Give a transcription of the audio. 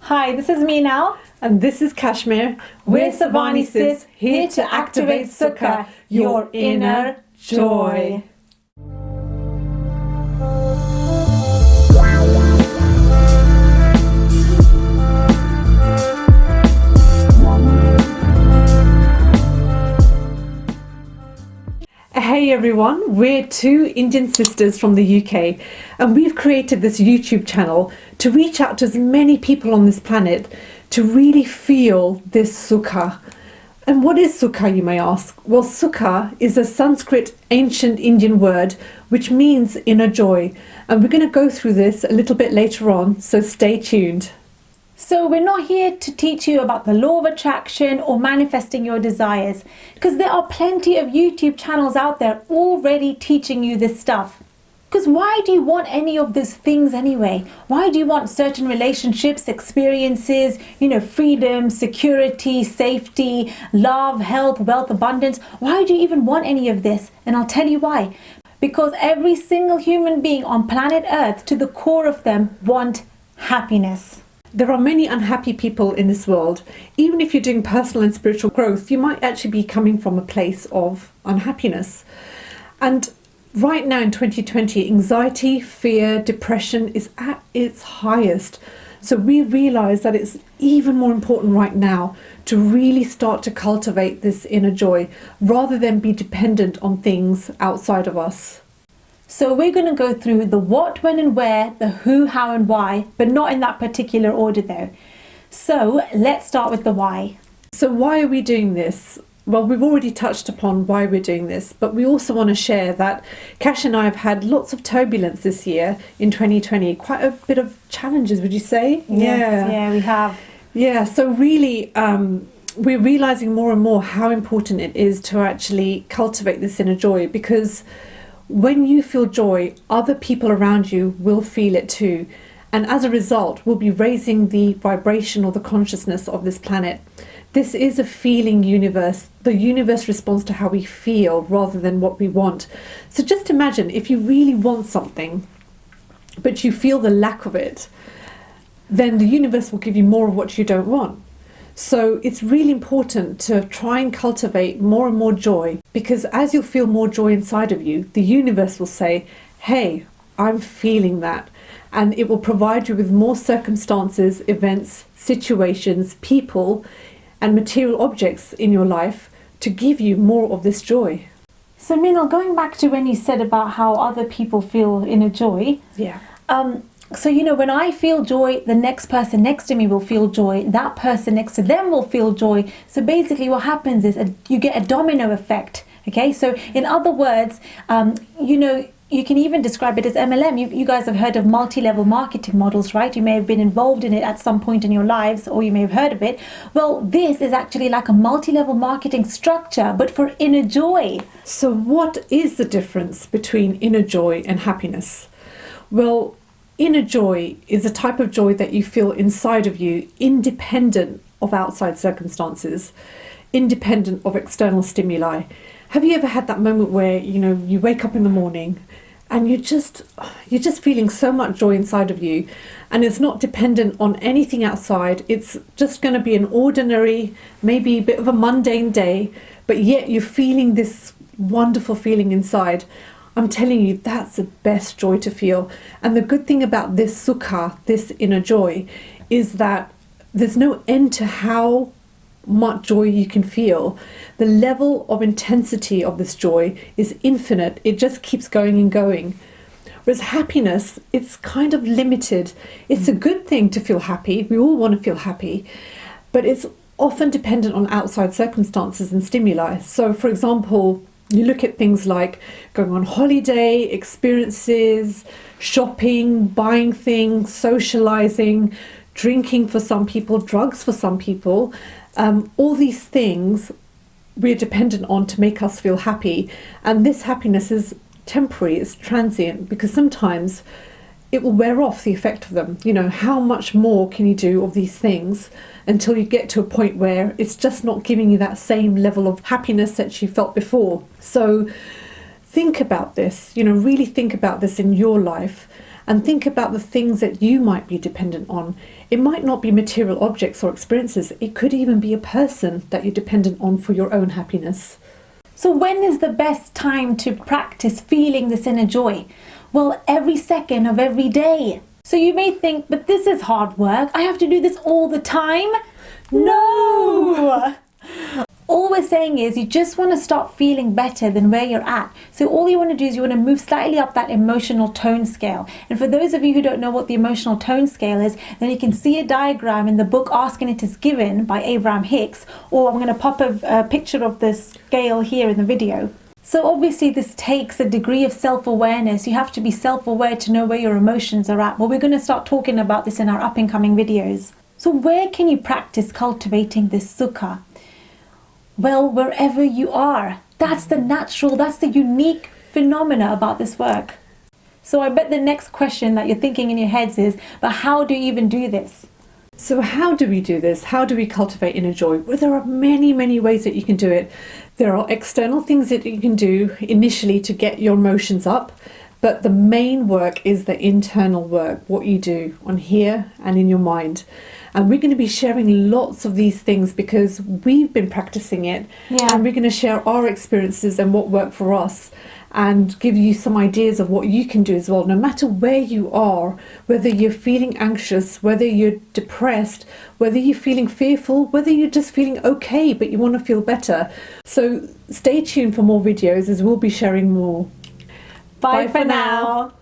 Hi, this is me now. And this is Kashmir. We're SavaniSis, here to activate Sukha, your inner joy. Hey everyone, we're two Indian sisters from the UK, and we've created this YouTube channel to reach out to as many people on this planet to really feel this Sukha. And what is Sukha, you may ask? Well, Sukha is a Sanskrit ancient Indian word which means inner joy, and we're going to go through this a little bit later on, so stay tuned. So we're not here to teach you about the law of attraction or manifesting your desires, because there are plenty of YouTube channels out there already teaching you this stuff. Because why do you want any of these things anyway? Why do you want certain relationships, experiences, freedom, security, safety, love, health, wealth, abundance? Why do you even want any of this? And I'll tell you why. Because every single human being on planet Earth, to the core of them, want happiness. There are many unhappy people in this world. Even if you're doing personal and spiritual growth, you might actually be coming from a place of unhappiness. And right now in 2020, anxiety, fear, depression is at its highest. So we realize that it's even more important right now to really start to cultivate this inner joy rather than be dependent on things outside of us. So we're going to go through the what, when and where, the who, how and why, but not in that particular order though. So let's start with the why. So why are we doing this? Well, we've already touched upon why we're doing this, but we also want to share that Kash and I have had lots of turbulence this year in 2020, quite a bit of challenges, would you say? Yes, yeah, we have. Yeah, so really we're realizing more and more how important it is to actually cultivate this inner joy, because when you feel joy, other people around you will feel it too. And as a result, we'll be raising the vibration or the consciousness of this planet. This is a feeling universe. The universe responds to how we feel rather than what we want. So just imagine if you really want something, but you feel the lack of it, then the universe will give you more of what you don't want. So it's really important to try and cultivate more and more joy, because as you'll feel more joy inside of you, the universe will say, hey, I'm feeling that. And it will provide you with more circumstances, events, situations, people, and material objects in your life to give you more of this joy. So Minal, going back to when you said about how other people feel inner joy. Yeah. So, when I feel joy, the next person next to me will feel joy. That person next to them will feel joy. So basically what happens is you get a domino effect. Okay, so in other words, you can even describe it as MLM. You guys have heard of multi-level marketing models, right? You may have been involved in it at some point in your lives, or you may have heard of it. Well, this is actually like a multi-level marketing structure, but for inner joy. So what is the difference between inner joy and happiness? Well, inner joy is a type of joy that you feel inside of you, independent of outside circumstances, independent of external stimuli. Have you ever had that moment where, you wake up in the morning and you're just feeling so much joy inside of you, and it's not dependent on anything outside. It's just going to be an ordinary, maybe a bit of a mundane day, but yet you're feeling this wonderful feeling inside. I'm telling you, that's the best joy to feel. And the good thing about this Sukha, this inner joy, is that there's no end to how much joy you can feel. The level of intensity of this joy is infinite. It just keeps going and going. Whereas happiness, it's kind of limited. It's a good thing to feel happy. We all want to feel happy, but it's often dependent on outside circumstances and stimuli. So for example, you look at things like going on holiday, experiences, shopping, buying things, socializing, drinking for some people, drugs for some people. All these things we're dependent on to make us feel happy. And this happiness is temporary, it's transient, because sometimes it will wear off, the effect of them. How much more can you do of these things until you get to a point where it's just not giving you that same level of happiness that you felt before. So think about this, really think about this in your life, and think about the things that you might be dependent on. It might not be material objects or experiences, it could even be a person that you're dependent on for your own happiness. So when is the best time to practice feeling this inner joy? Well, every second of every day. So you may think, but this is hard work. I have to do this all the time. No! All we're saying is you just want to start feeling better than where you're at. So all you want to do is you want to move slightly up that emotional tone scale. And for those of you who don't know what the emotional tone scale is, then you can see a diagram in the book Asking It Is Given by Abraham Hicks, or I'm going to pop a picture of the scale here in the video. So obviously this takes a degree of self-awareness. You have to be self-aware to know where your emotions are at. Well, we're going to start talking about this in our up and coming videos. So where can you practice cultivating this Sukha? Well, wherever you are. That's the natural, that's the unique phenomena about this work. So I bet the next question that you're thinking in your heads is, but how do you even do this? So how do we do this? How do we cultivate inner joy? Well, there are many, many ways that you can do it. There are external things that you can do initially to get your emotions up, but the main work is the internal work, what you do on here and in your mind. And we're going to be sharing lots of these things because we've been practicing it. Yeah. And we're going to share our experiences and what worked for us and give you some ideas of what you can do as well. No matter where you are, whether you're feeling anxious, whether you're depressed, whether you're feeling fearful, whether you're just feeling okay but you want to feel better. So stay tuned for more videos as we'll be sharing more. Bye for now.